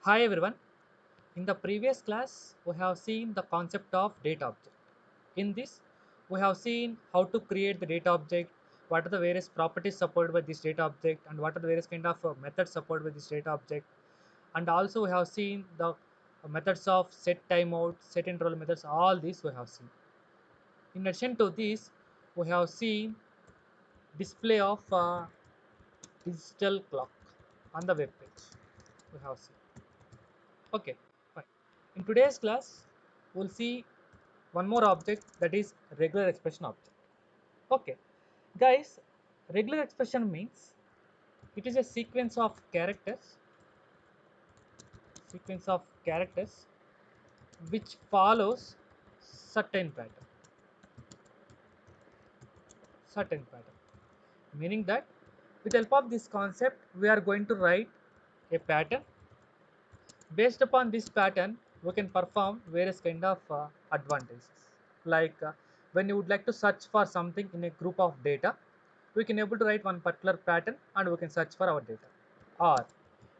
Hi everyone. In the previous class, we have seen the concept of data object. In this, we have seen how to create the data object, what are the various properties supported by this data object, and what are the various kind of methods supported by this data object. And also, we have seen the methods of set timeout, set interval methods. All these we have seen. In addition to this, we have seen display of digital clock on the web page. We have seen. Okay, fine. In today's class, we'll see one more object, that is regular expression object. Okay, guys, regular expression means it is a sequence of characters which follows certain pattern, certain pattern. Meaning that with help of this concept, we are going to write a pattern. Based upon this pattern, we can perform various kind of advantages. Like when you would like to search for something in a group of data, we can able to write one particular pattern and we can search for our data. Or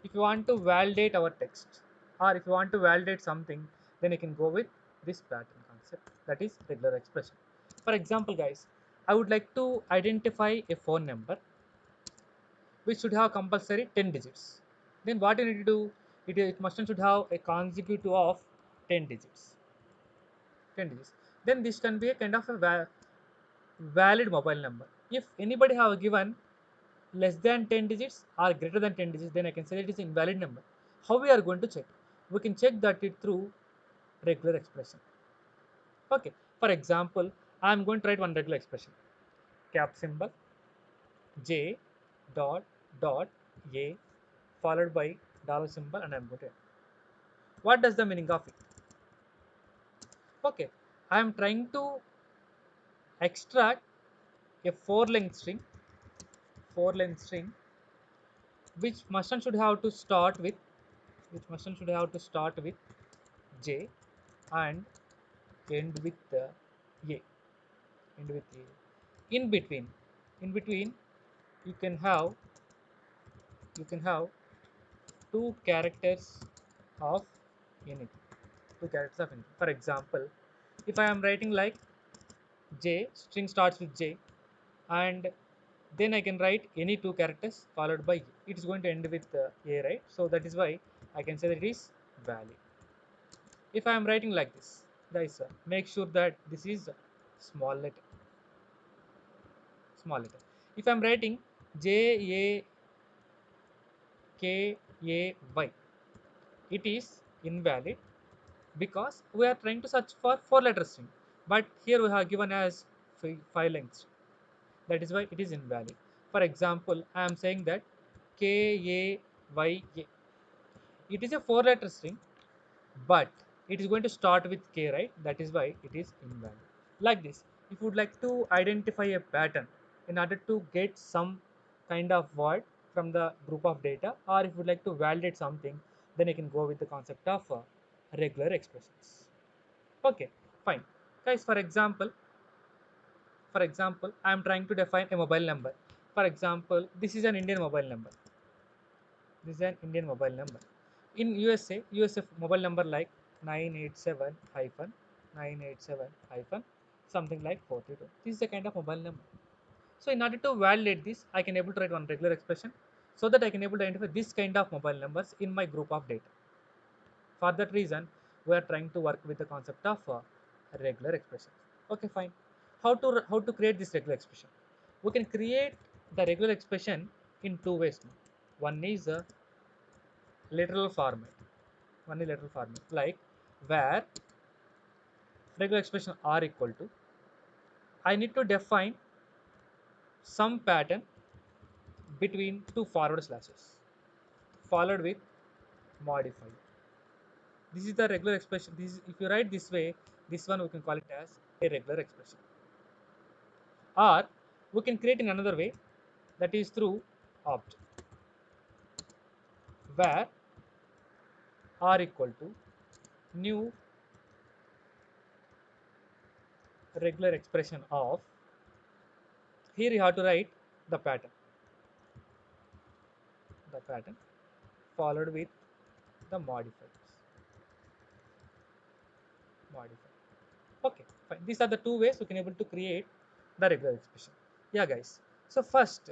if you want to validate our text, or if you want to validate something, then you can go with this pattern concept, that is regular expression. For example, guys, I would like to identify a phone number which should have compulsory 10 digits. Then what you need to do, it must and should have a consecutive of 10 digits. 10 digits. Then this can be a kind of a valid mobile number. If anybody have given less than 10 digits or greater than 10 digits, then I can say it is invalid number. How we are going to check? We can check that it through regular expression. Okay. For example, I am going to write one regular expression. Cap symbol J dot dot A followed by dollar symbol and I am going to enter. What does the meaning of it? Okay. I am trying to extract a four length string which must and should have to start with J and end with A. End with A. In between, in between, you can have you can have two characters of anything. Two characters of anything. For example, if I am writing like J, string starts with J, and then I can write any two characters followed by A. It is going to end with A, right? So that is why I can say that it is valid. If I am writing like this, guys, make sure that this is small letter, small letter. If I am writing J A K A Y, it is invalid because we are trying to search for four letter string, but here we have given as five lengths. That is why it is invalid. For example, I am saying that KAYA. It is a four letter string, but it is going to start with K, right? That is why it is invalid. Like this, if you would like to identify a pattern in order to get some kind of word from the group of data, or if you would like to validate something, then you can go with the concept of regular expressions. Okay, fine. Guys, for example, I am trying to define a mobile number. For example, this is an Indian mobile number. This is an Indian mobile number. In USA mobile number like 987 hyphen 987 hyphen something like 42. This is the kind of mobile number. So in order to validate this, I can able to write one regular expression so that I can able to identify this kind of mobile numbers in my group of data. For that reason, we are trying to work with the concept of regular expression. Okay, fine. How to create this regular expression? We can create the regular expression in two ways. One is a literal format. One is literal format, like where regular expression are equal to. I need to define some pattern between two forward slashes, followed with modified. This is the regular expression. This is, if you write this way, this one we can call it as a regular expression. Or we can create in another way, that is through object, where are equal to new regular expression of. Here you have to write the pattern followed with the modifier. Okay, fine. These are the two ways we can able to create the regular expression. Yeah, guys. So first,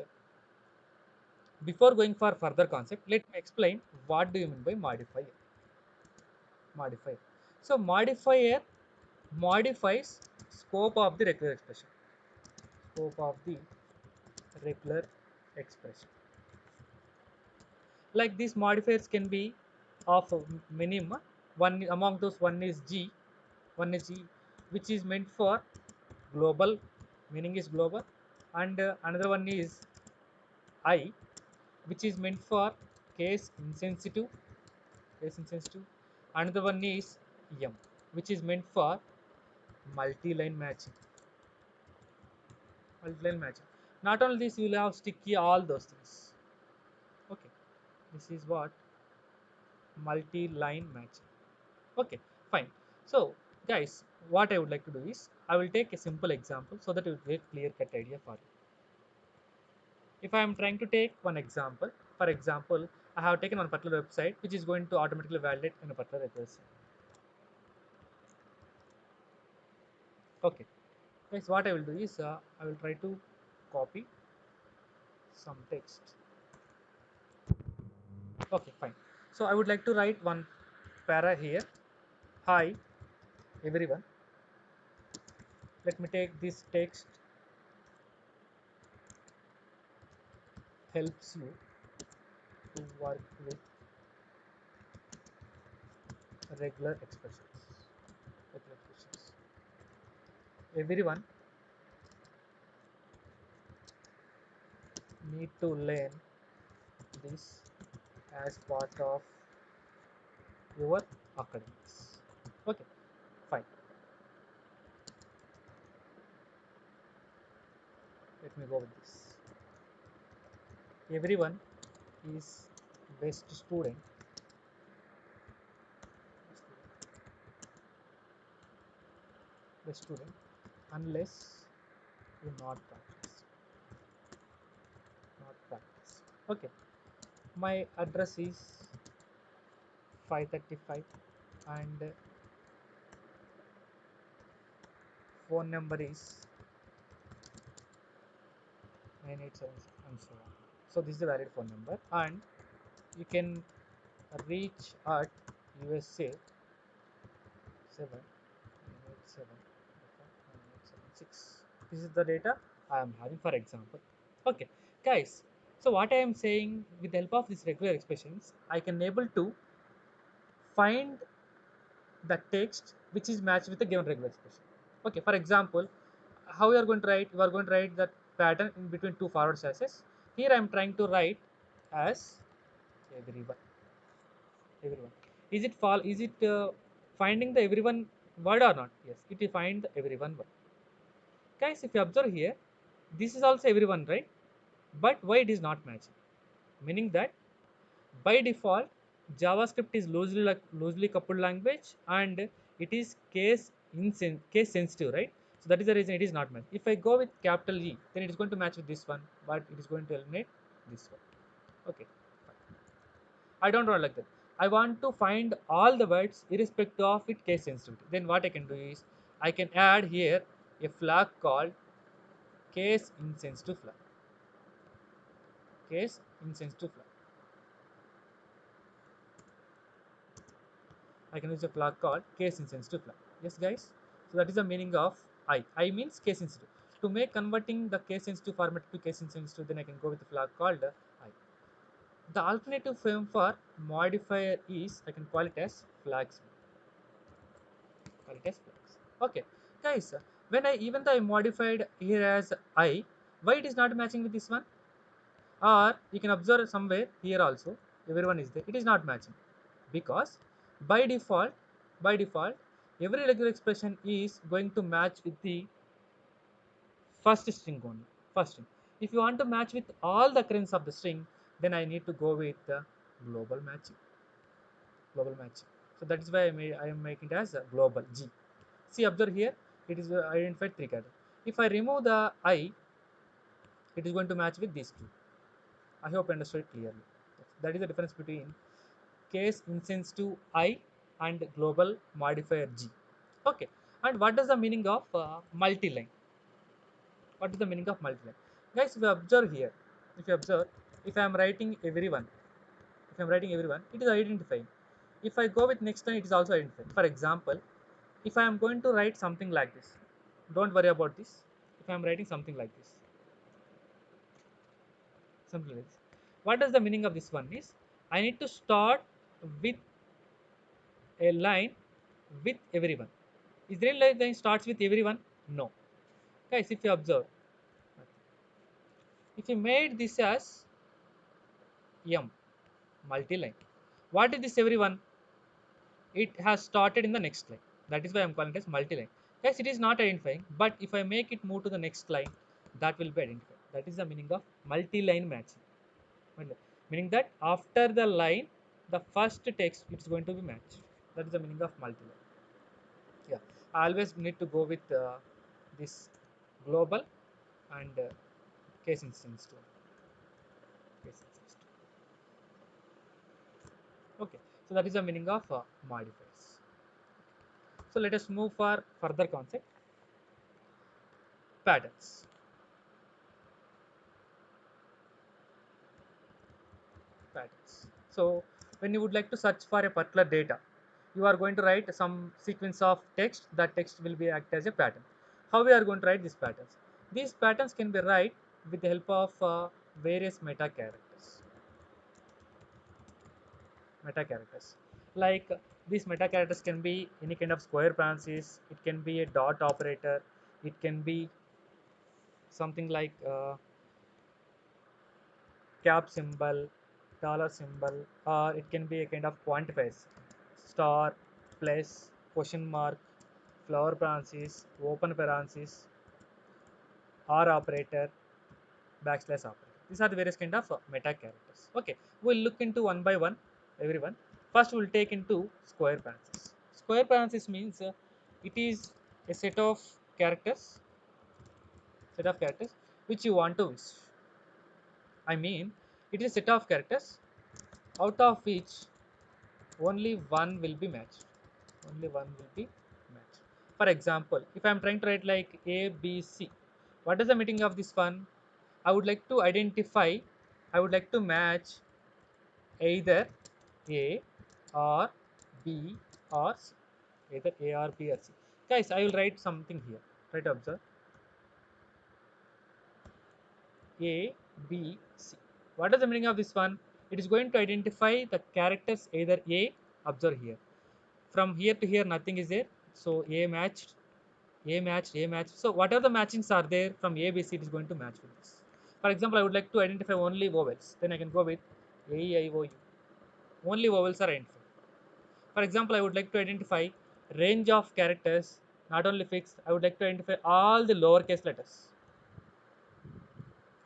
before going for further concept, let me explain what do you mean by modifier. Modifier. So modifier modifies scope of the regular expression. Scope of the regular expression. Like these modifiers can be of minimum. One among those, one is G, which is meant for global, meaning is global, and another one is I, which is meant for case insensitive, case insensitive. Another one is M, which is meant for multi-line matching, multi-line matching. Not only this, you will have sticky all those things. Okay, this is what multi-line matching. Okay, fine. So, guys, what I would like to do is I will take a simple example so that you will get clear cut idea for you. If I am trying to take one example, for example, I have taken one particular website which is going to automatically validate in a particular address. Okay, guys, what I will do is I will try to copy some text. Okay, fine. So I would like to write one para here. Hi, everyone. Let me take this text helps you to work with regular expressions. Regular expressions. Everyone need to learn this as part of your academics. Okay, fine. Let me go with this. Everyone is best student, best student unless you not practice. Okay, my address is 535 and phone number is 987 and so on. So this is the valid phone number, and you can reach at USA 7 987 This is the data I am having, for example. Okay, guys. So what I am saying, with the help of these regular expressions, I can able to find the text which is matched with the given regular expression. Okay, for example, how you are going to write? You are going to write that pattern in between two forward slashes. Here I am trying to write as everyone. Everyone. Is it fall? Is it finding the everyone word or not? Yes, it will find the everyone word. Guys, if you observe here, this is also everyone, right? But why it is not matching? Meaning that by default, JavaScript is loosely coupled language, and it is case sensitive, right? So that is the reason it is not matched. If I go with capital E, then it is going to match with this one, but it is going to eliminate this one. Okay, I don't want like that. I want to find all the words irrespective of its case sensitivity. Then what I can do is I can add here a flag called case insensitive flag. Case insensitive flag. I can use a flag called case insensitive flag. Yes, guys. So that is the meaning of I. I means case sensitive. To make converting the case sensitive format to case insensitive, then I can go with the flag called I. The alternative form for modifier is I can call it as flags. Call it as flags. Okay, guys. When I even though I modified here as I, why it is not matching with this one? Or you can observe somewhere here also. Everyone is there. It is not matching because by default, by default, every regular expression is going to match with the first string only. First string. If you want to match with all the occurrence of the string, then I need to go with the global matching. Global matching. So that is why I am making it as a global G. See, observe here, it is identified three characters. If I remove the I, it is going to match with these two. I hope I understood it clearly. That is the difference between case insensitive I and global modifier G. Okay, and what is the meaning of multi-line? What is the meaning of multi-line? Guys, if you observe here, if you observe, if I am writing everyone, if I am writing everyone, it is identifying. If I go with next line, it is also identifying. For example, if I am going to write something like this, don't worry about this. If I am writing something like this, something like this, what does the meaning of this one is? I need to start with a line with everyone. Is there a line starts with everyone? No. Guys, if you observe, if you made this as M, multi-line, what is this everyone? It has started in the next line. That is why I'm calling it as multi-line. Guys, it is not identifying, but if I make it move to the next line, that will be identified. That is the meaning of multi-line matching. Meaning that after the line, the first text it's going to be matched. That is the meaning of multi-line. Yeah, I always need to go with this global and case instance too. Case instance too. Okay, so that is the meaning of modifiers. So let us move for further concept, patterns. Patterns. So when you would like to search for a particular data, you are going to write some sequence of text. That text will be act as a pattern. How we are going to write these patterns? These patterns can be write with the help of various meta characters. Meta characters. Like these meta characters can be any kind of square parenthesis. It can be a dot operator. It can be something like cap symbol, dollar symbol, or it can be a kind of quantifiers, star, plus, question mark, flower parenthesis, open parenthesis, or operator, backslash operator. These are the various kind of meta characters. Okay, we'll look into one by one, everyone. First, we'll take into square parenthesis. Square parenthesis means it is a set of characters which you want to wish. I mean, it is a set of characters out of which only one will be matched. Only one will be matched. For example, if I am trying to write like A, B, C, what is the meaning of this one? I would like to identify, I would like to match either A or B or C. Either A or B or C. Guys, I will write something here. Try to observe. A, B, C. What is the meaning of this one? It is going to identify the characters either A, observe here. From here to here, nothing is there. So A matched, A matched, A matched. So whatever the matchings are there from A, B, C, it is going to match with this. For example, I would like to identify only vowels. Then I can go with A, E, I, O, U. Only vowels are identified. For example, I would like to identify range of characters, not only fixed. I would like to identify all the lowercase letters.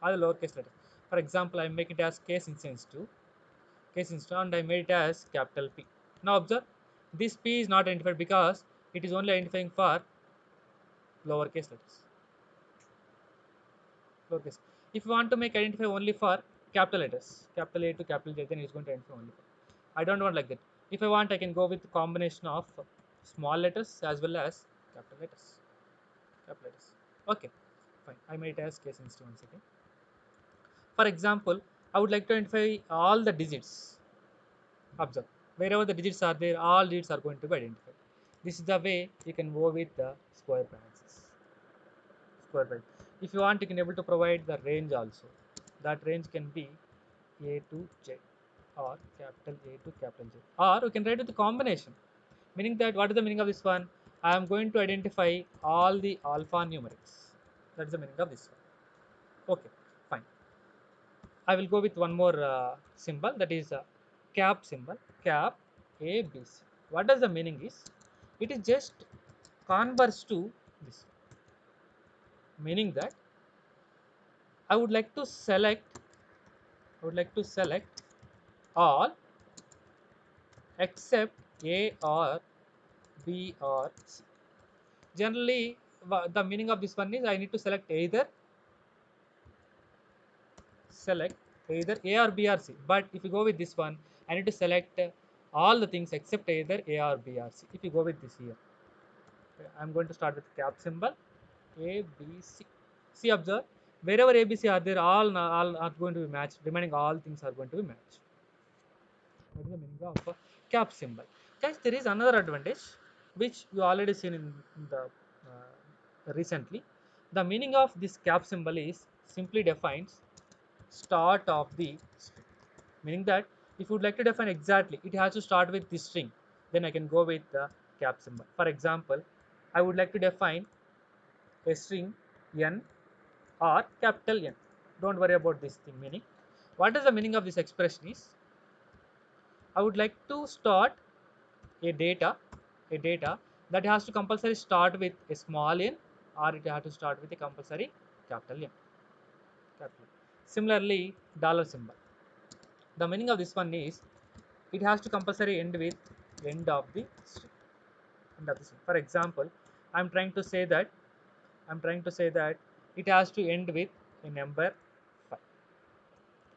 All the lowercase letters. For example, I make it as case insensitive, case instance, and I made it as capital P. Now observe, this P is not identified because it is only identifying for lowercase letters. Lowercase. If you want to make identify only for capital letters, capital A to capital J, then it's going to identify only for. I don't want like that. If I want, I can go with combination of small letters as well as capital letters. Capital letters. Okay, fine. I made it as case instance once again. For example, I would like to identify all the digits. Observe, wherever the digits are there, all digits are going to be identified. This is the way you can go with the square parenthesis. Square parenthesis. If you want, you can able to provide the range also. That range can be A to J or capital A to capital J. Or you can write with the combination. Meaning that what is the meaning of this one? I am going to identify all the alphanumerics. That is the meaning of this one. Okay, fine. I will go with one more symbol, that is a cap symbol, cap A B C. What does the meaning is? It is just converse to this, meaning that I would like to select, all except A or B or C. Generally, the meaning of this one is I need to select either A or B or C. But if you go with this one, I need to select all the things except either A or B or C. If you go with this here, I'm going to start with cap symbol A, B, C. See, observe, wherever A, B, C are there, all are going to be matched. Remaining all things are going to be matched. That is the meaning of cap symbol. Guys, there is another advantage which you already seen in the recently. The meaning of this cap symbol is simply defines start of the string. Meaning that if you would like to define exactly, it has to start with this string. Then I can go with the cap symbol. For example, I would like to define a string n or capital N. Don't worry about this thing meaning. What is the meaning of this expression is, I would like to start a data that has to compulsory start with a small n or it has to start with a compulsory capital N. Capital. Similarly, dollar symbol. The meaning of this one is it has to compulsory end with end of the string. End of the string. For example, I'm trying to say that it has to end with a number 5.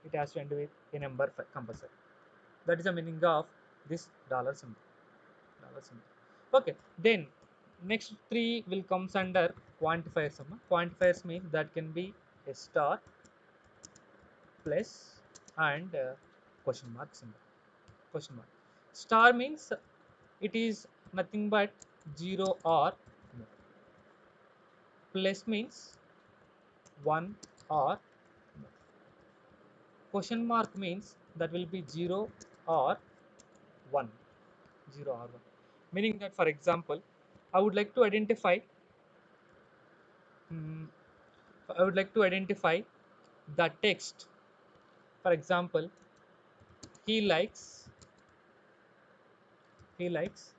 It has to end with a number 5 compulsory. That is the meaning of this dollar symbol. Dollar symbol. Okay, then next three will comes under quantifiers. Quantifiers means that can be a star, plus, and question mark symbol. Question mark. Star means it is nothing but 0 or more. Plus means 1 or more. Question mark means that will be 0 or 1. 0 or 1. Meaning that, for example, I would like to identify mm, I would like to identify the text. For example, he likes he likes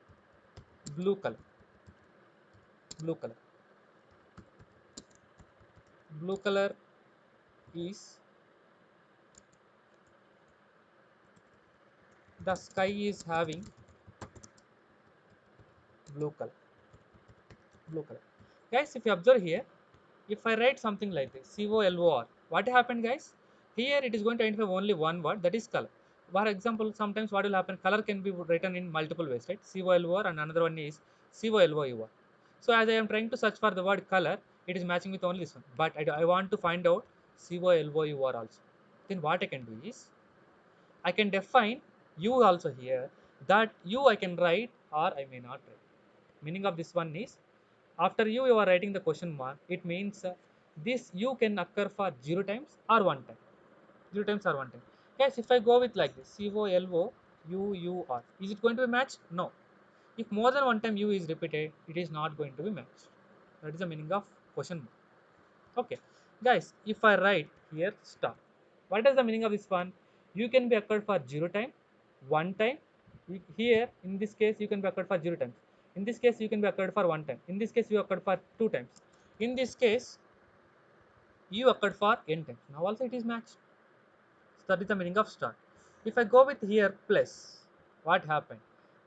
blue color. Blue color. Blue color is the sky is having blue color. Blue color. Guys, if you observe here, if I write something like this, COLOR, what happened, guys? Here it is going to identify only one word, that is color. For example, sometimes what will happen, color can be written in multiple ways, right? COLOR and another one is COLOUR. So as I am trying to search for the word color, it is matching with only this one. But I want to find out COLOUR also. Then what I can do is, I can define U also here. That U I can write or I may not write. Meaning of this one is, after you are writing the question mark, it means this U can occur for 0 times or 1 time. 0 times or 1 time. Yes, if I go with like this, COLOUUR, is it going to be matched? No. If more than 1 time U is repeated, it is not going to be matched. That is the meaning of question mark. Okay, guys, if I write here star, what is the meaning of this one? You can be occurred for 0 time, 1 time. Here, in this case, you can be occurred for 0 times. In this case, you can be occurred for 1 time. In this case, you occurred for 2 times. In this case, you occurred for n times. Now also it is matched. So that is the meaning of star. If I go with here plus, what happened?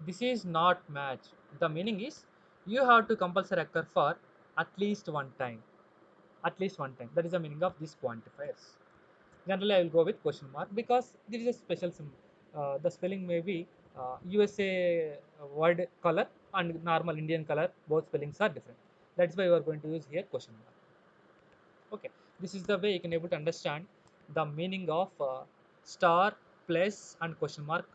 This is not match. The meaning is you have to compulsory occur for at least 1 time. At least 1 time. That is the meaning of these quantifiers. Generally, I will go with question mark because there is a special symbol. The spelling may be USA word color and normal Indian color. Both spellings are different. That's why we are going to use here question mark. Okay, this is the way you can able to understand the meaning of star, plus, and question mark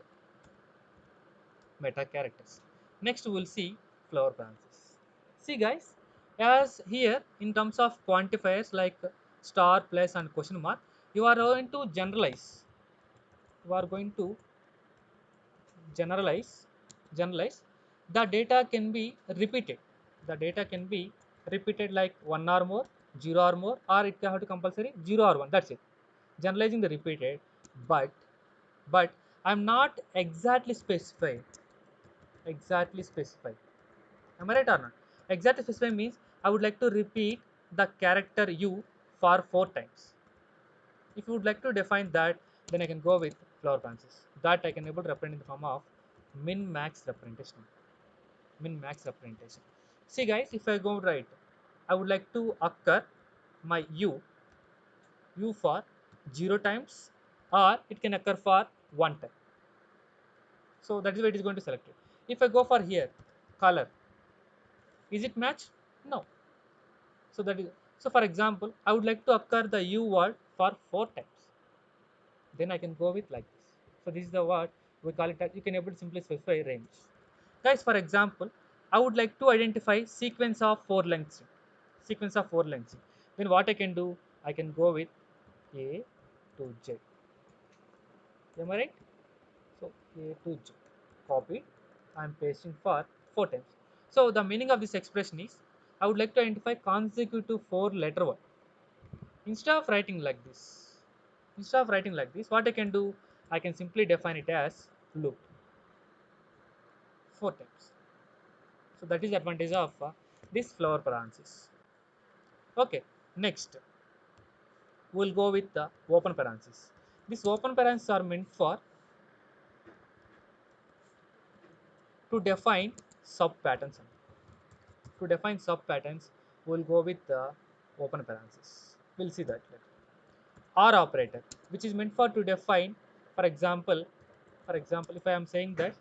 meta characters. Next, we will see flower branches. See, guys, as here in terms of quantifiers like star, plus, and question mark, you are going to generalize. You are going to generalize. Generalize. The data can be repeated. The data can be repeated like 1 or more, 0 or more, or it can have to compulsory 0 or 1. That's it. Generalizing the repeated, but I'm not exactly specified. Exactly specified. Am I right or not? Exactly specify means I would like to repeat the character U for 4 times. If you would like to define that, then I can go with flower branches. That I can able to represent in the form of min max representation. Min max representation. See, guys, if I go right, I would like to occur my U for 0 times, or it can occur for 1 time. So that is why it is going to select it. If I go for here, color, is it match? No. So that is, so for example, I would like to occur the U word for 4 times. Then I can go with like this. So this is the word we call it. You can able to simply specify range. Guys, for example, I would like to identify sequence of 4 lengths. Sequence of 4 lengths. Then what I can do? I can go with A to Z. Am I right? So A to J. Copy. I am pasting for 4 times. So the meaning of this expression is I would like to identify consecutive 4-letter word. Instead of writing like this, what I can do? I can simply define it as loop 4 times. So that is the advantage of this flower parenthesis. Okay, next we'll go with the open parenthesis. These open parentheses are meant for to define sub patterns. To define sub patterns, we'll go with the open parenthesis. We'll see that later. Or operator, which is meant for to define, for example, if I am saying that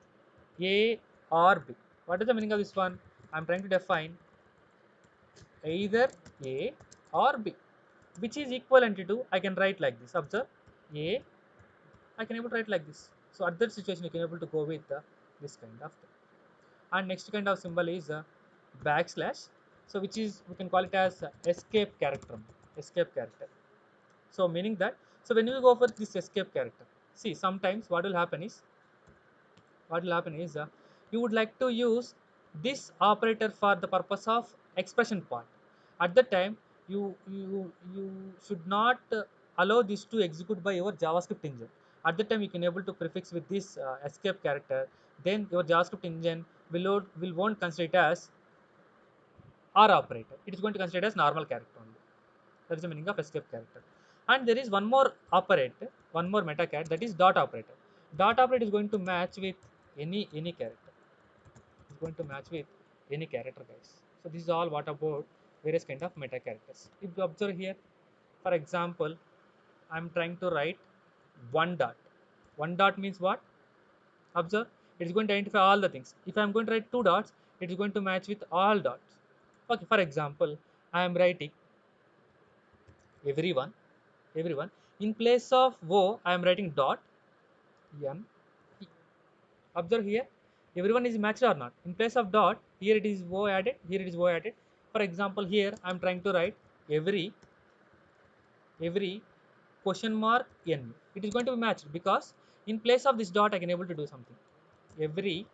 A or B, what is the meaning of this one? I'm trying to define either A or B, which is equivalent to, I can write like this. Observe, A, I can able to write like this. So at that situation, you can able to go with this kind of thing. And next kind of symbol is backslash. So which is, we can call it as escape character. Escape character. So meaning that, so when you go for this escape character, see sometimes what will happen is you would like to use this operator for the purpose of expression part. At the time, you should not allow this to execute by your JavaScript engine. At the time, you can able to prefix with this escape character. Then your JavaScript engine will won't consider it as R operator. It is going to consider it as normal character only. That is the meaning of escape character. And there is one more operator, one more meta cat, that is dot operator. Dot operator is going to match with any character. It's going to match with any character, guys. So this is all what about various kind of meta characters. If you observe here, for example, I'm trying to write one dot. One dot means what? Observe, it is going to identify all the things. If I'm going to write 2 dots, it is going to match with all dots. Okay, for example, I am writing everyone, everyone. In place of O, I am writing dot N E. Observe here, everyone is matched or not. In place of dot, here it is O added, here it is O added. For example, here I am trying to write every question mark N. It is going to be matched because in place of this dot, I can able to do something. Every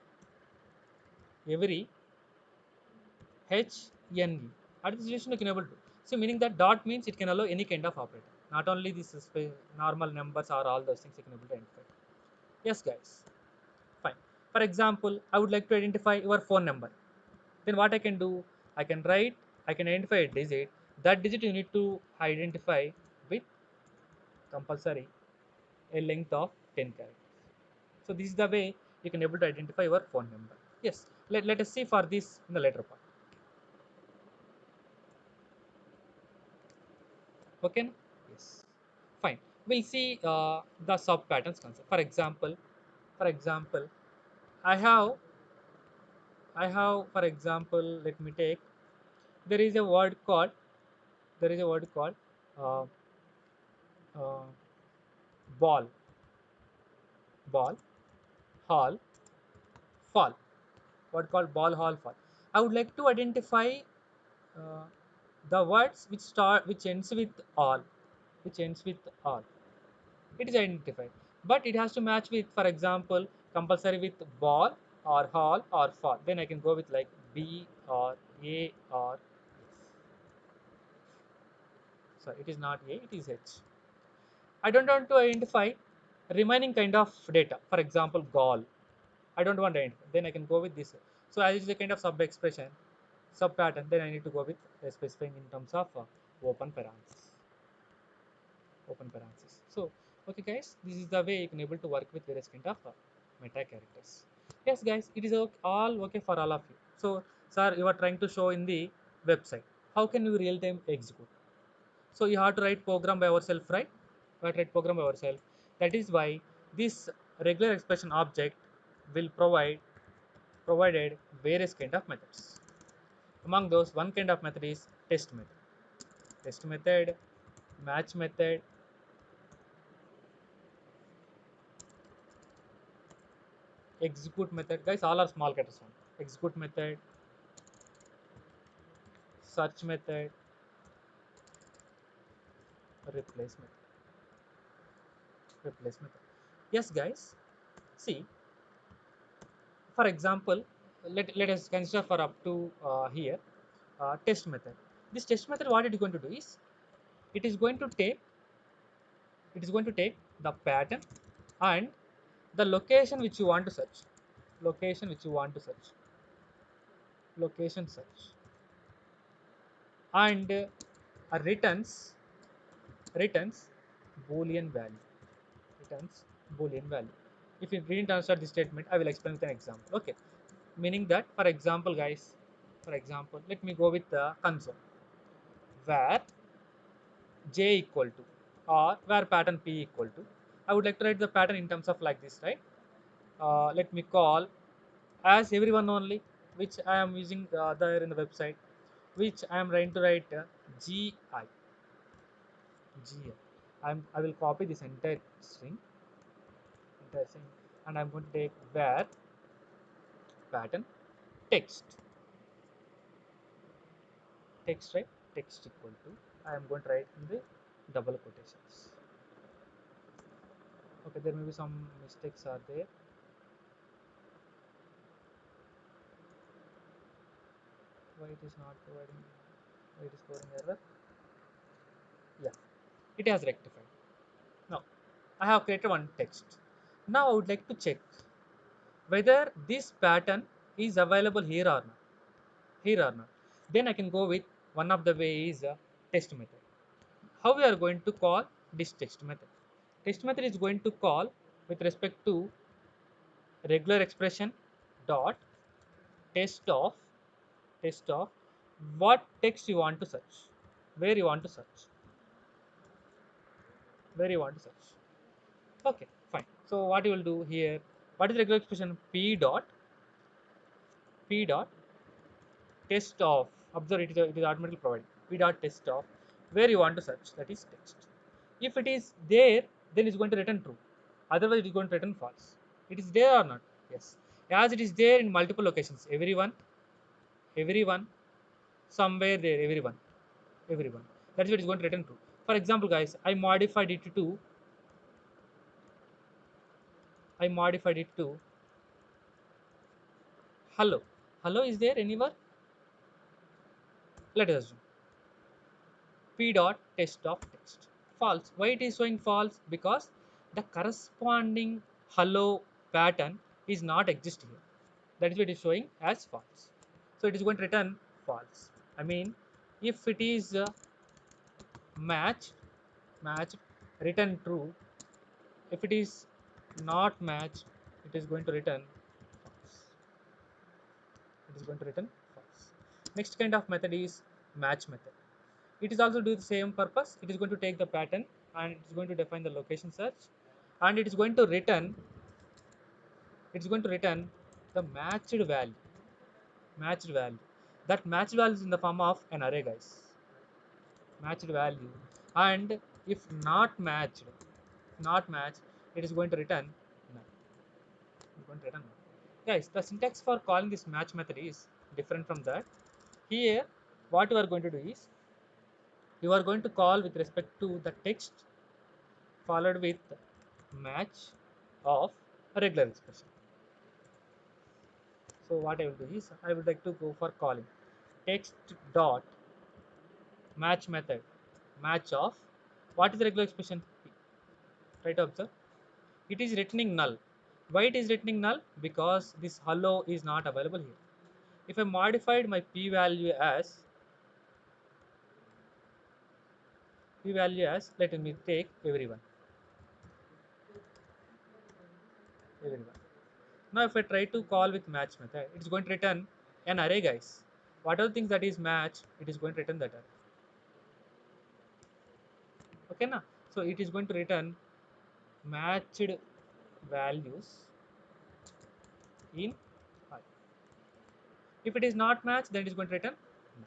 H N E. At this situation, you can able to. So meaning that dot means it can allow any kind of operator. Not only this normal numbers or all those things you can able to identify. Yes, guys. Fine. For example, I would like to identify your phone number. Then what I can do? I can write, I can identify a digit. That digit you need to identify with compulsory a length of 10 characters. So this is the way you can able to identify your phone number. Yes. Let us see for this in the later part. Okay. Yes. Fine. We'll see the sub patterns concept. For example, I have for example, let me take, there is a word called there is a word called uh, uh, ball, ball, hall, fall. Word called ball, hall, fall. I would like to identify uh, the words which ends with all, which ends with all. It is identified, but it has to match with, for example, compulsory with ball or hall or fall. Then I can go with like B or A or sorry, it is not A, it is H. I don't want to identify remaining kind of data. For example, gall. I don't want to identify. Then I can go with this. So as it is a kind of sub expression, sub pattern, then I need to go with specifying in terms of open parenthesis. Open parenthesis. So okay, guys, this is the way you can able to work with various kind of meta characters. Yes, guys, it is all okay for all of you. So, sir, you are trying to show in the website. How can you real time execute? So you have to write program by yourself, right? You have to write program by yourself. That is why this regular expression object will provided various kind of methods. Among those, one kind of method is test method. Test method, match method, execute method. Guys, all are small letters one. Execute method, search method, replace method. Replace method. Yes, guys. See, for example, let us consider for up to here test method. This test method, what it is going to do is it is going to take the pattern and the location which you want to search. Location which you want to search. Location search and returns boolean value. Returns boolean value. If you didn't answer this statement, I will explain with an example. Okay, meaning that, for example, guys, for example, let me go with the console where j equal to or where pattern p equal to. I would like to write the pattern in terms of like this, right? Let me call as everyone only, which I am using there in the website, which I am trying to write gi gi. I will copy this entire string, and I'm going to take where pattern text right, text equal to, I am going to write in the double quotations. Okay, there may be some mistakes are there. Why it is not providing? Why it is throwing error? Yeah, it has rectified. Now I have created one text. Now I would like to check whether this pattern is available here or not. Here or not. Then I can go with one of the ways test method. How we are going to call this test method? Test method is going to call with respect to regular expression dot test of what text you want to search, where you want to search, where you want to search. Okay, fine. So what you will do here? What is regular expression? P dot test of. Observe, it is automatically provided. P dot test of where you want to search, that is text. If it is there, then it's going to return true. Otherwise, it is going to return false. It is there or not? Yes. As it is there in multiple locations. Everyone, somewhere there. Everyone. That is what is going to return true. For example, guys, I modified it to hello. Hello is there anywhere? Let us assume p dot test of text. False. Why it is showing false? Because the corresponding hello pattern is not exist here. That is what it is showing as false. So it is going to return false. I mean, if it is matched, matched, return true. If it is not matched, it is going to return false. It is going to return false. Next kind of method is match method. It is also do the same purpose. It is going to take the pattern and it is going to define the location search, and it is going to return the matched value. That matched value is in the form of an array, guys. Matched value, and if not matched, it is going to return none. It's going to return none. Guys, the syntax for calling this match method is different from that. Here, what you are going to do is you are going to call with respect to the text followed with match of a regular expression. So what I will do is I would like to go for calling text dot match method match of what is the regular expression p. Try to observe. It is returning null. Why it is returning null? Because this hello is not available here. If I modified my p value as let me take everyone. Now if I try to call with match method, it is going to return an array, guys. Whatever things that is match, it is going to return that array. Okay, now so it is going to return matched values in I. If it is not matched, then it is going to return no.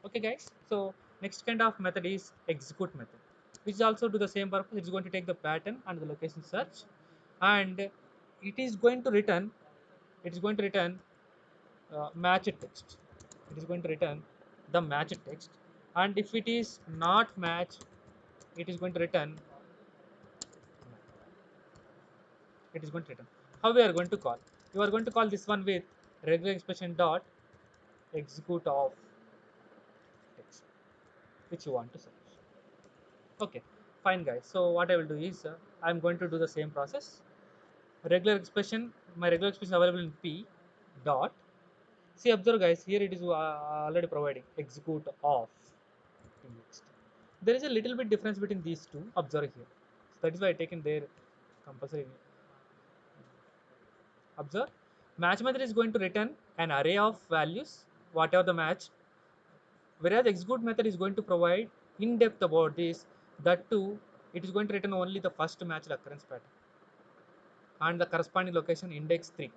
Okay, guys. So next kind of method is execute method, which is also do the same purpose. It is going to take the pattern and the location search, and it is going to return. It is going to return matched text. It is going to return the matched text, and if it is not matched, it is going to return. It is going to return. How we are going to call? You are going to call this one with regular expression dot execute of text which you want to search. Okay, fine, guys. So what I will do is I'm going to do the same process. Regular expression, my regular expression is available in P dot. See, observe, guys. Here it is already providing execute of text. There is a little bit difference between these two. Observe here. So that is why I taken their compulsory. Observe. Match method is going to return an array of values, whatever the match, whereas execute method is going to provide in depth about this. That too, it is going to return only the first matched occurrence pattern and the corresponding location index 3.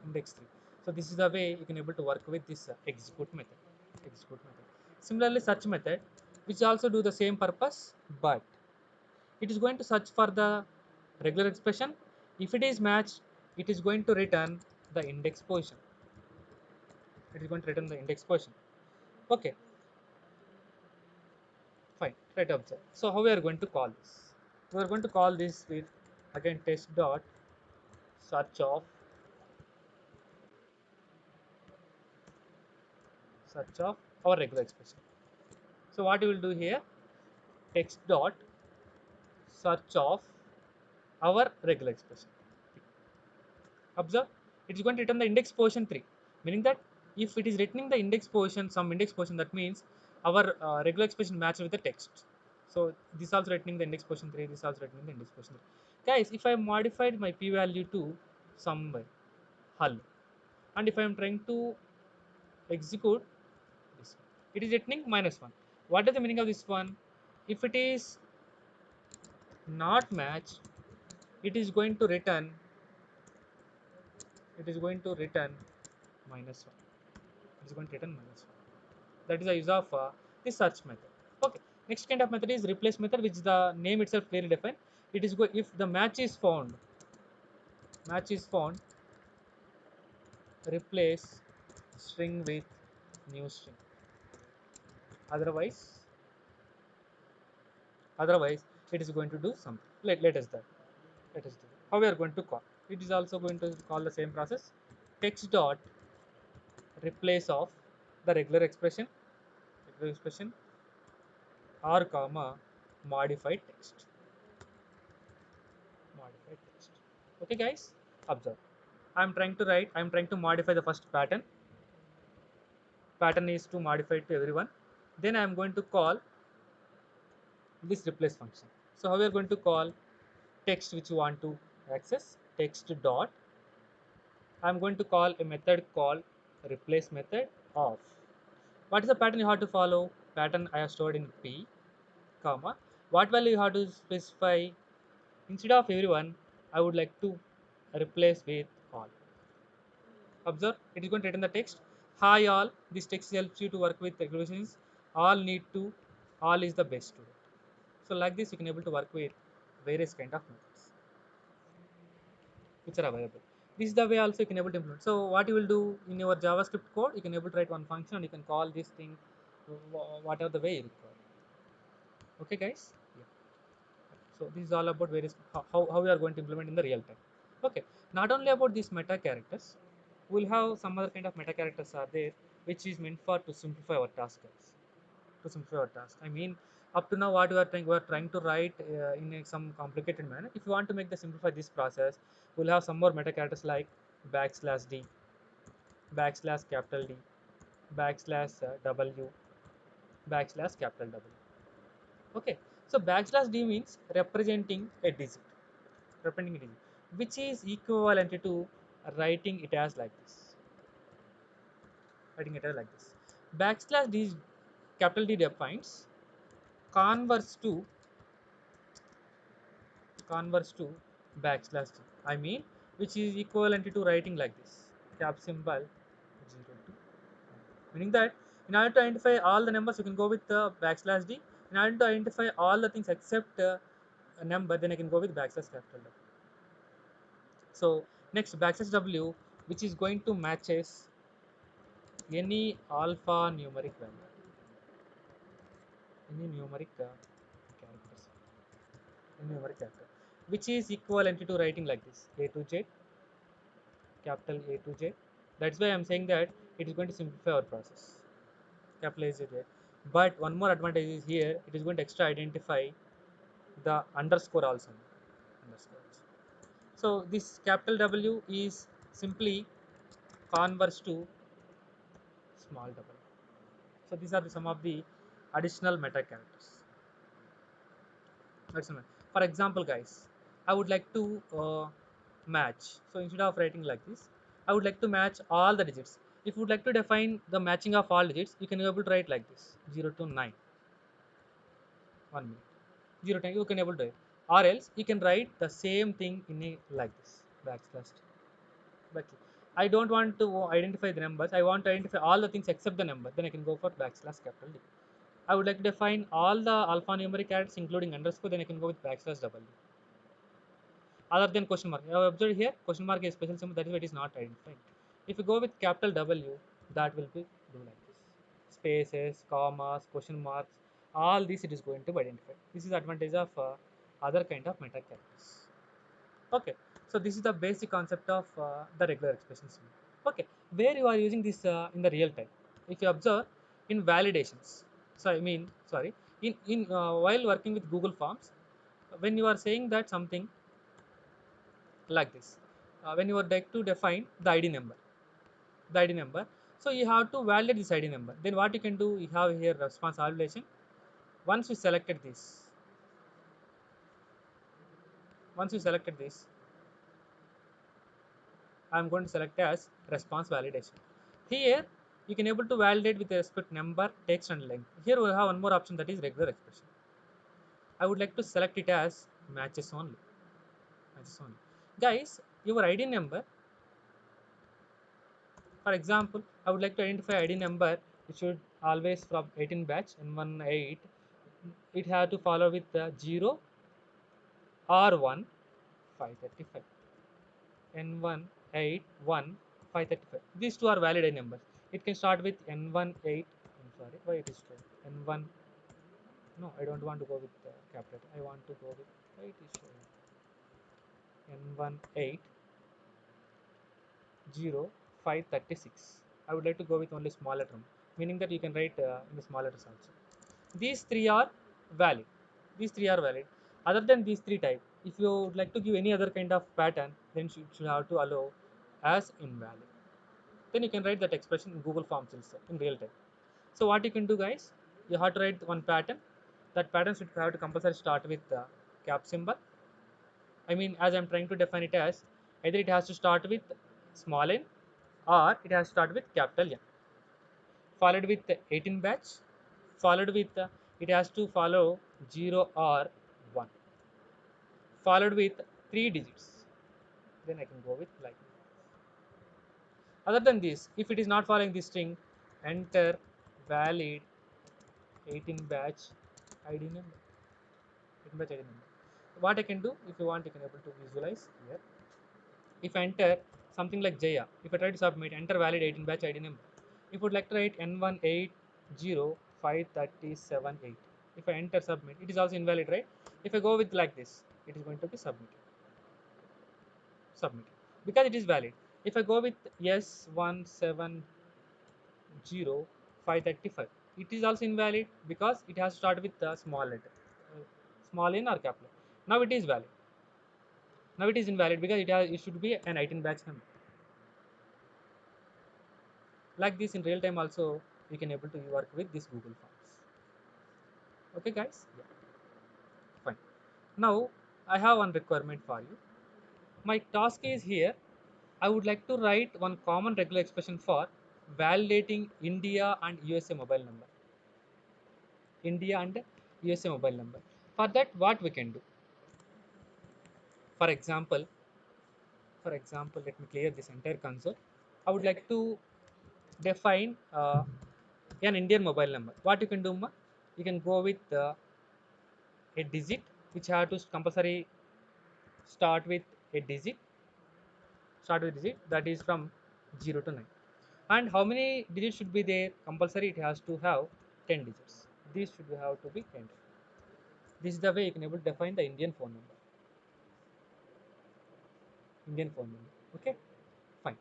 Index 3. So this is the way you can able to work with this execute method. Execute method. Similarly, search method, which also do the same purpose, but it is going to search for the regular expression. If it is matched, it is going to return the index position. It is going to return the index position. Okay, fine. Right, observe. So how we are going to call this? We are going to call this with again test dot search of our regular expression. So what you will do here? Text dot search of our regular expression. Observe, it is going to return the index position 3, meaning that if it is returning the index position, some index position, that means our regular expression matched with the text. So this also returning the index position 3, this also returning the index position 3. Guys, if I modified my p value to somewhere hull, and if I am trying to execute this one, it is returning -1. What is the meaning of this one? If it is not matched, it is going to return -1. It is going to return -1. That is the use of the search method. Okay, next kind of method is replace method, which the name itself clearly defined. It is if the match is found, replace string with new string. Otherwise it is going to do something. Let us do. How we are going to call? It is also going to call the same process. Text dot replace of the regular expression or comma modified text. Okay, guys, observe. I'm trying to modify the first pattern. Pattern is to modify it to everyone. Then I'm going to call this replace function. So how we are going to call text which you want to access? Text dot. I'm going to call a method called replace method of. What is the pattern you have to follow? Pattern I have stored in P, comma. What value you have to specify? Instead of everyone, I would like to replace with all. Observe, it is going to return the text. Hi all, this text helps you to work with regulations. All is the best student. So like this, you can able to work with various kind of methods which are available. This is the way also you can able to implement. So what you will do in your JavaScript code, you can able to write one function and you can call this thing whatever the way you require. Okay, guys. Yeah. So this is all about various how we are going to implement in the real time. Okay, not only about these meta characters, we'll have some other kind of meta characters are there, which is meant for to simplify our task, guys. To simplify our task, I mean, up to now what we are trying to write in some complicated manner. If you want to make the simplify this process, we'll have some more meta characters like \d, \D, \W, \W. Okay, so \D means representing a digit, which is equivalent to writing it as like this. Writing it as like this. \D, capital D defines converse to backslash d. I mean, which is equivalent to writing like this, cap symbol 0 to 1. Meaning that in order to identify all the numbers, you can go with backslash d. In order to identify all the things except a number, then I can go with backslash capital W. So next backslash w, which is going to matches any alphanumeric value, any numeric characters, any numeric character, which is equivalent to writing like this, a to z, capital A to Z. That's why I'm saying that it is going to simplify our process. Capital A Z. But one more advantage is here, it is going to extra identify the underscore also. Underscore also. So this capital W is simply converse to small w. So these are some of the additional meta characters. For example, guys, I would like to match. So instead of writing like this, I would like to match all the digits. If you would like to define the matching of all digits, you can be able to write like this: 0 to 9. 1 minute. 0 to 9, you can able to write. Or else you can write the same thing in a like this backslash. But I don't want to identify the numbers. I want to identify all the things except the number. Then I can go for backslash capital D. I would like to define all the alphanumeric characters including underscore. Then I can go with backslash double D. Other than question mark. You have observed here, question mark is special symbol, that is why it is not identified. If you go with capital W, that will be do like this. Spaces, commas, question marks, all these it is going to identify. This is the advantage of other kind of meta characters. Okay, so this is the basic concept of the regular expression symbol. Okay, where you are using this in the real time. If you observe in validations, so I mean, sorry, in while working with Google Forms, when you are saying that something like this, when you would like to define the id number, so you have to validate this id number. Then what you can do, you have here response validation. once you selected this Once you selected this, I am going to select as response validation. Here you can able to validate with respect number, text and length. Here we have one more option, that is regular expression. I would like to select it as matches only. Guys, your id number, for example, I would like to identify ID number. It should always from 18 batch N18. It have to follow with the 0 or 1 535. N181 535. These two are valid ID numbers. It can start with N18. I'm sorry, why it is showing N1? No, I don't want to go with capital. I want to go with why it is showing N18 0536. I would like to go with only small letter, meaning that you can write in the small letters also. These three are valid. These three are valid. Other than these three type, if you would like to give any other kind of pattern, then you should have to allow as invalid. Then you can write that expression in Google Forms itself in real time. So what you can do, guys, you have to write one pattern. That pattern should have to compulsory start with the cap symbol. I mean, as I'm trying to define it as, either it has to start with small n or it has to start with capital N, followed with 18 batch, followed with it has to follow 0 or 1, followed with 3 digits. Then I can go with like. Other than this, if it is not following this string, enter valid 18 batch ID number. 18 batch ID number. What I can do, if you want, you can able to visualize here. If I enter something like Jaya, if I try to submit, enter valid 18 batch ID number. If you would like to write N180537.8, if I enter submit, it is also invalid, right? If I go with like this, it is going to be submitted because it is valid. If I go with S170535, it is also invalid because it has to start with the small letter, small n or capital. Now it is valid. Now it is invalid because it should be an 18 batch number. Like this in real time also, we can able to work with this Google Forms. Okay, guys. Yeah, fine. Now I have one requirement for you. My task is here. I would like to write one common regular expression for validating India and USA mobile number. India and USA mobile number. For that, what we can do? For example, let me clear this entire console. I would like to define an Indian mobile number. What you can do, ma? You can go with a digit which have to compulsory start with a digit, that is from 0 to 9. And how many digits should be there? Compulsory it has to have 10 digits. These should have to be 10. This is the way you can able to define the Indian phone number. Okay, fine.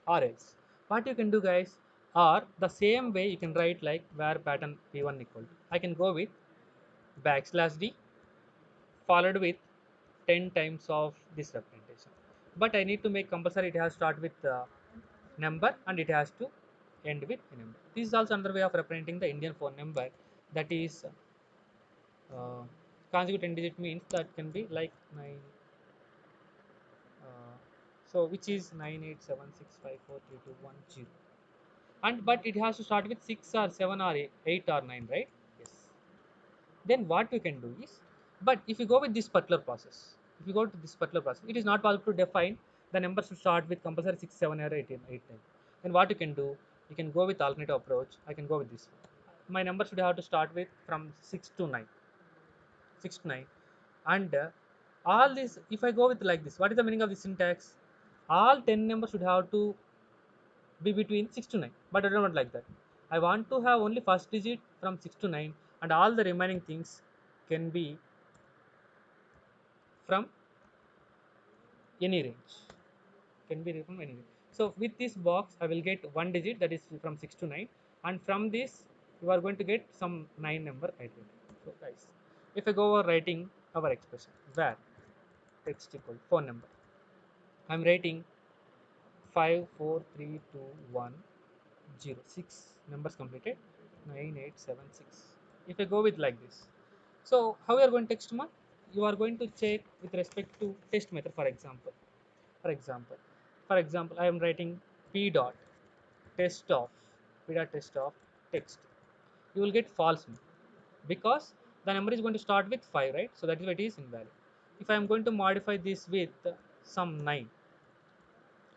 Or else, what you can do, guys, or the same way you can write like where pattern p1 equal to. I can go with backslash d followed with 10 times of this representation. But I need to make compulsory it has start with number and it has to end with a number. This is also another way of representing the Indian phone number, that is uh, consecutive 10 digit means that can be like 9, uh, so which is 987654321 and but it has to start with 6 or 7 or 8 or 9, right? Yes. Then what we can do is, but if you go with this particular process, if you go to this particular process, it is not possible to define the number should start with compulsory 6, 7 or 8, 8, 10. Then what you can do, you can go with alternative approach. I can go with this one. My number should have to start with from 6 to 9, 6 to 9. And all this, if I go with like this, what is the meaning of this syntax? All 10 numbers should have to be between 6 to 9, but I don't want like that. I want to have only first digit from 6 to 9 and all the remaining things can be from any range, from any range. So with this box I will get one digit, that is from 6 to 9, and from this you are going to get some 9 number item. So guys, if I go over writing our expression where text equal phone number, I am writing 5432106 numbers completed 9876. If I go with like this, so how you are going to text mark? You are going to check with respect to test method. For example, I am writing p dot test of text. You will get false because the number is going to start with 5, right? So that is why it is invalid. If I am going to modify this with some 9,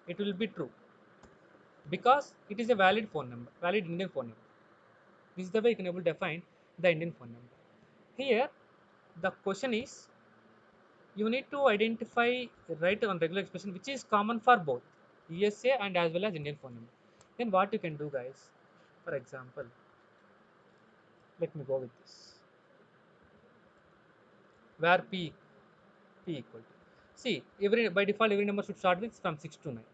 it will be true because it is a valid phone number, valid Indian phone number. This is the way you can able to define the Indian phone number. Here, the question is, you need to identify right on regular expression which is common for both USA and as well as Indian phone number. Then what you can do, guys? For example, let me go with this. Where p equal to. See, every by default every number should start with from 6 to 9,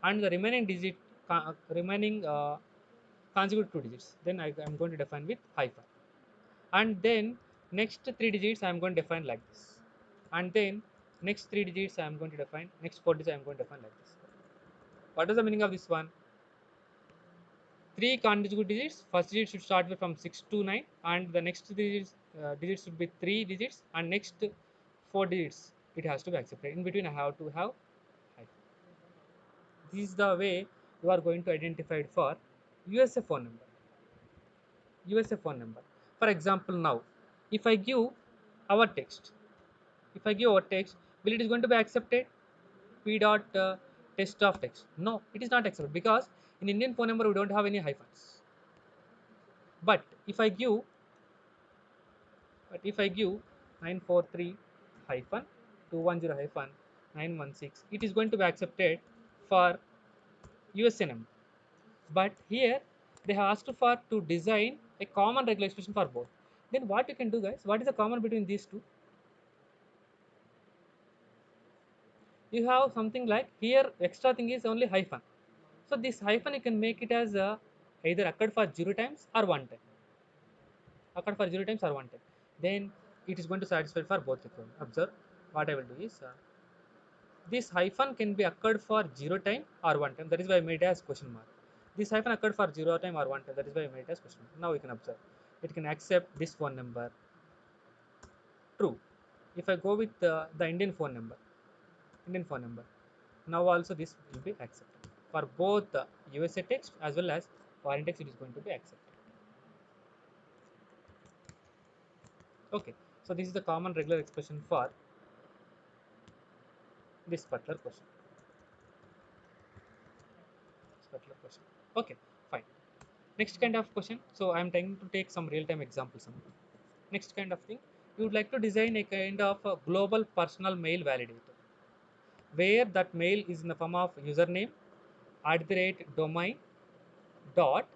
and the remaining digit, remaining consecutive 2 digits. Then I am going to define with hyphen. And then next 3 digits I am going to define like this, and then next 3 digits I am going to define, next 4 digits I am going to define like this. What is the meaning of this one? 3 consecutive digits, first digit should start with from 6 to 9 and the next digits should be 3 digits and next 4 digits it has to be accepted. In between I have to have hyphen. This is the way you are going to identify it for USA phone number. For example, now if I give our text, will it is going to be accepted? P dot test of text. No, it is not accepted because in Indian phone number we don't have any hyphens. But if I give 943 hyphen 210 hyphen 916, it is going to be accepted for USA number. But here they have asked for to design a common regular expression for both. Then what you can do, guys? What is the common between these two? You have something like here extra thing is only hyphen. So this hyphen you can make it as either occurred for 0 times or 1 time. Then it is going to satisfy for both requirements. Observe what I will do is this hyphen can be occurred for 0 time or 1 time. That is why I made it as question mark. This hyphen occurred for 0 time or 1 time. That is why I made it as question mark. Now we can observe. It can accept this phone number. True. If I go with the Indian phone number, now also this will be accepted. For both USA text as well as foreign text, it is going to be accepted. Okay. So this is the common regular expression for this particular question. This particular question. Okay, fine. Next kind of question. So I'm trying to take some real-time examples. Next kind of thing. You would like to design a kind of a global personal mail validator, where that mail is in the form of username @domain dot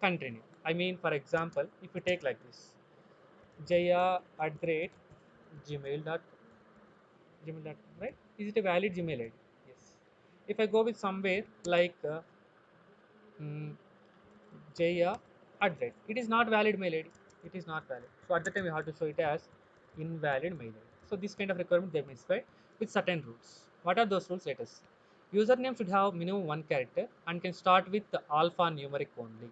country name. I mean, for example, if you take like this, jaya @gmail dot right? Is it a valid Gmail ID? Yes. If I go with somewhere like mm, jaya it is not valid mail ID. It is not valid. So at the time we have to show it as invalid mail ID. So this kind of requirement they specify with certain rules. What are those rules? Let us. Username should have minimum one character and can start with the alphanumeric only.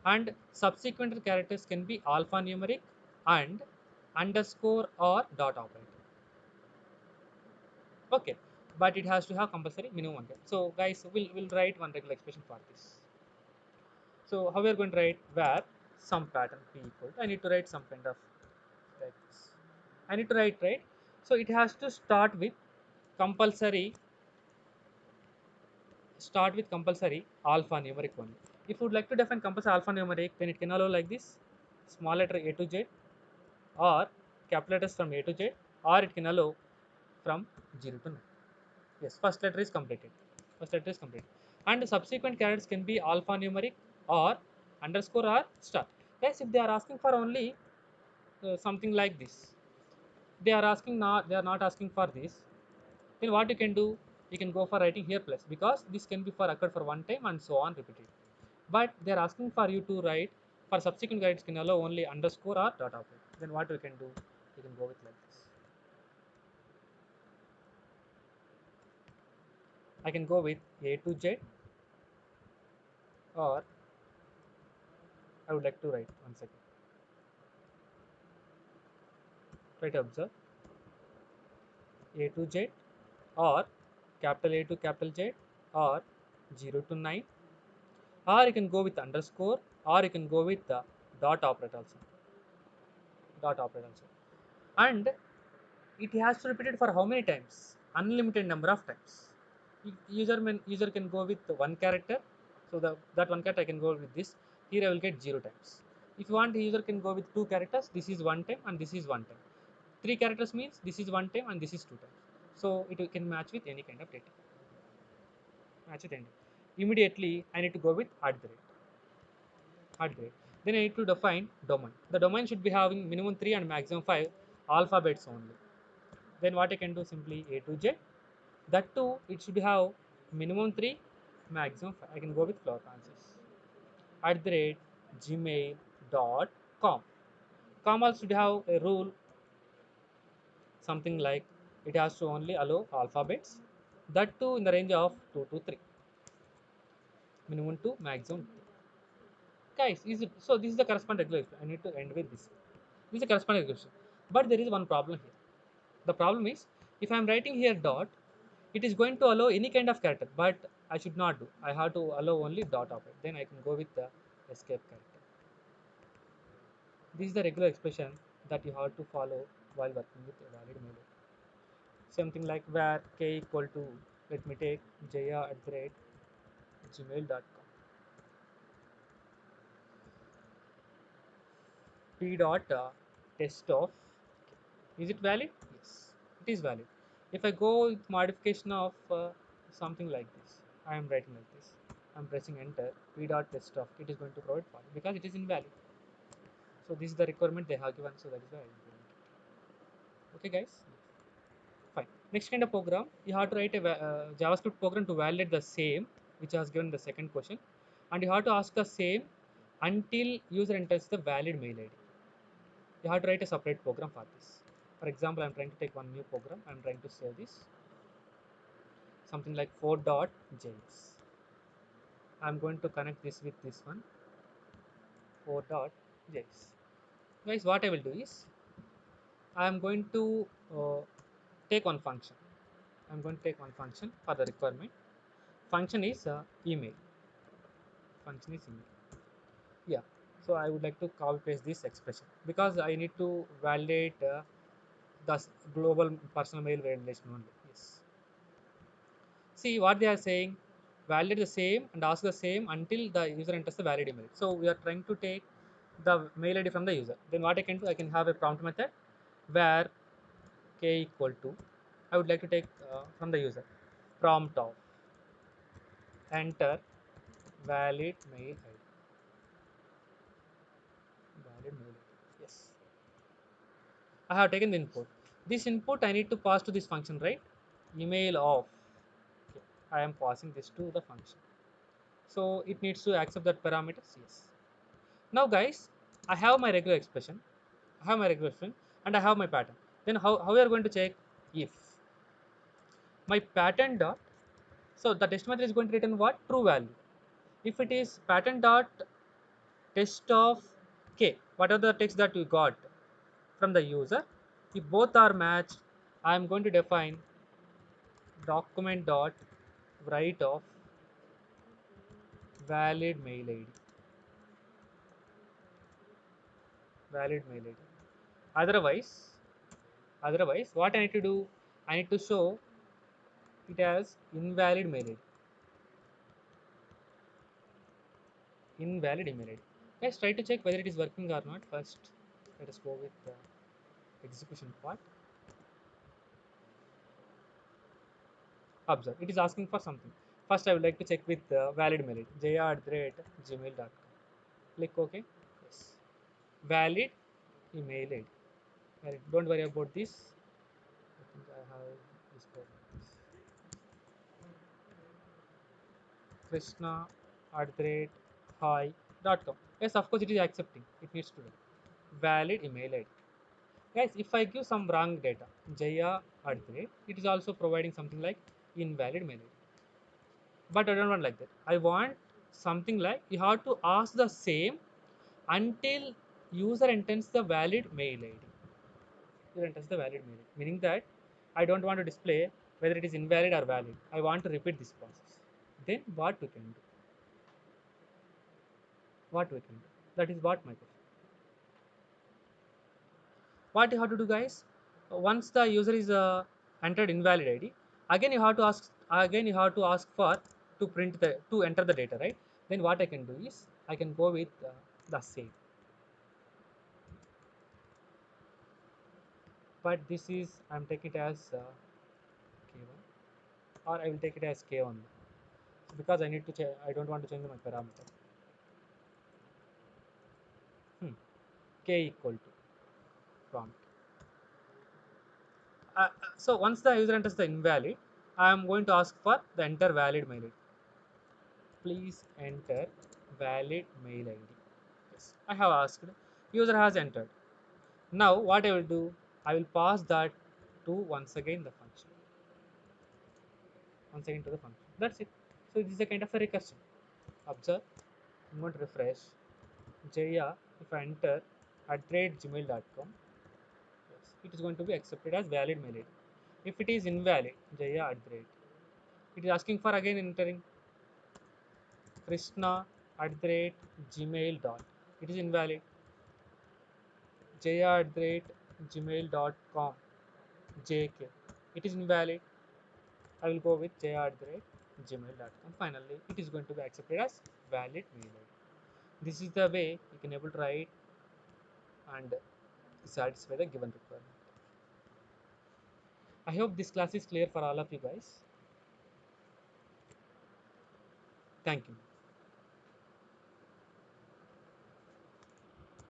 And subsequent characters can be alphanumeric and underscore or dot operator. Okay, but it has to have compulsory minimum one. So guys, we'll write one regular expression for this. So how we are going to write where some pattern p equal. I need to write some kind of like this. I need to write right. So it has to compulsory compulsory alphanumeric only. If you would like to define compulsory alphanumeric, then it can allow like this: small letter A to Z, or capital letters from A to Z, or it can allow from 0 to 9. Yes, first letter is completed. First letter is complete. And the subsequent characters can be alphanumeric or underscore or star. Guys, if they are asking for only something like this, they are not asking for this, then what you can do? You can go for writing here plus, because this can be for occurred for one time and so on repeated. But they are asking for you to write for subsequent guides can allow only underscore or dot operator. Then what we can do? You can go with like this. I can go with A to Z, or I would like to write one second. Try to observe A to Z, or capital A to capital Z, or 0 to 9, or you can go with underscore, or you can go with the dot operator also. Dot operator also. And it has to repeat it for how many times? Unlimited number of times. User can go with one character. So that one character I can go with this. Here I will get 0 times. If you want, the user can go with two characters. This is one time and this is one time. Three characters means this is one time and this is two times. So it can match with any kind of data. Match with any. Immediately I need to go with at the rate. Then I need to define domain. The domain should be having minimum 3 and maximum 5 alphabets only. Then what I can do, simply A to Z. That too, it should have minimum 3, maximum 5. I can go with flower Francis. @gmail.com. Comma should have a rule, something like it has to only allow alphabets. That too in the range of 2 to 3. Minimum 2, maximum 3. Guys, is it so? This is the corresponding regulation. I need to end with this. This is the corresponding regulation. But there is one problem here. The problem is, if I am writing here dot, it is going to allow any kind of character, but I should not do. I have to allow only dot of it. Then I can go with the escape character. This is the regular expression that you have to follow while working with a valid mail. Something like where k equal to, let me take jaya@gmail.com. P dot test of. Is it valid? Yes, it is valid. If I go with modification of something like this, I am writing like this. I am pressing enter. P dot test of, it is going to provide false because it is invalid. So this is the requirement they have given. So that is why I implemented. Okay, guys. Fine. Next kind of program, you have to write a JavaScript program to validate the same, which has given the second question, and you have to ask the same until user enters the valid mail ID. You have to write a separate program for this. For example, I'm trying to take one new program. I'm trying to save this, something like 4.js. I'm going to connect this with this one, 4.js. Guys, what I will do is, I am going to take one function. I'm going to take one function for the requirement. Function is email. Function is email. Yeah. So I would like to copy paste this expression because I need to validate the global personal mail validation only. Yes. See what they are saying, validate the same and ask the same until the user enters the valid email. So we are trying to take the mail ID from the user. Then what I can do, I can have a prompt method where k equal to, I would like to take from the user, prompt of enter valid mail ID. Valid mail ID. Yes. I have taken the input. This input I need to pass to this function, right? Email of. Okay. I am passing this to the function. So it needs to accept that parameters. Yes. Now, guys, I have my regular expression. I have my regular expression and I have my pattern. Then how we are going to check if my pattern dot. So the test method is going to return what? True value. If it is pattern dot test of k, what are the text that we got from the user? If both are matched, I am going to define document dot write of valid mail ID. Valid mail ID. Otherwise, what I need to do? I need to show it as invalid mail ID. Invalid email ID. Let's try to check whether it is working or not. First, let us go with the execution part. Observe, it is asking for something. First, I would like to check with valid mail ID, jr@gmail.com. Click OK. Yes. Valid email ID. Valid. Don't worry about this. I think I have this problem. Krishna @hi.com. Yes, of course, it is accepting. It needs to do. Valid email ID. Guys, if I give some wrong data, Jaya it is also providing something like invalid mail ID. But I don't want like that. I want something like you have to ask the same until user enters the valid mail ID. User enters the valid mail ID, meaning that I don't want to display whether it is invalid or valid. I want to repeat this process. Then what we can do? What we can do? That is what my question. What you have to do, guys? Once the user is entered invalid id, again you have to ask for to enter the data, right? Then what I can do is I can go with the same, but this is I'm taking it as k1, or I will take it as k only, because I need to I don't want to change my parameter. K equal to prompt. So once the user enters the invalid, I am going to ask for the enter valid mail ID. Please enter valid mail ID. Yes, I have asked. User has entered. Now what I will do? I will pass that to once again the function. Once again to the function. That's it. So this is a kind of a recursion. Observe. I'm going to refresh. Jaya, if I enter @gmail.com, yes, it is going to be accepted as valid mail ID. If it is invalid, Jaya it is asking for again entering Krishna @gmail dot. It is invalid. jr@gmail.com, jk. It is invalid. I will go with jr@gmail.com. Finally, it is going to be accepted as valid mail ID. This is the way you can able to write and satisfy the given requirement. I hope this class is clear for all of you guys. Thank you.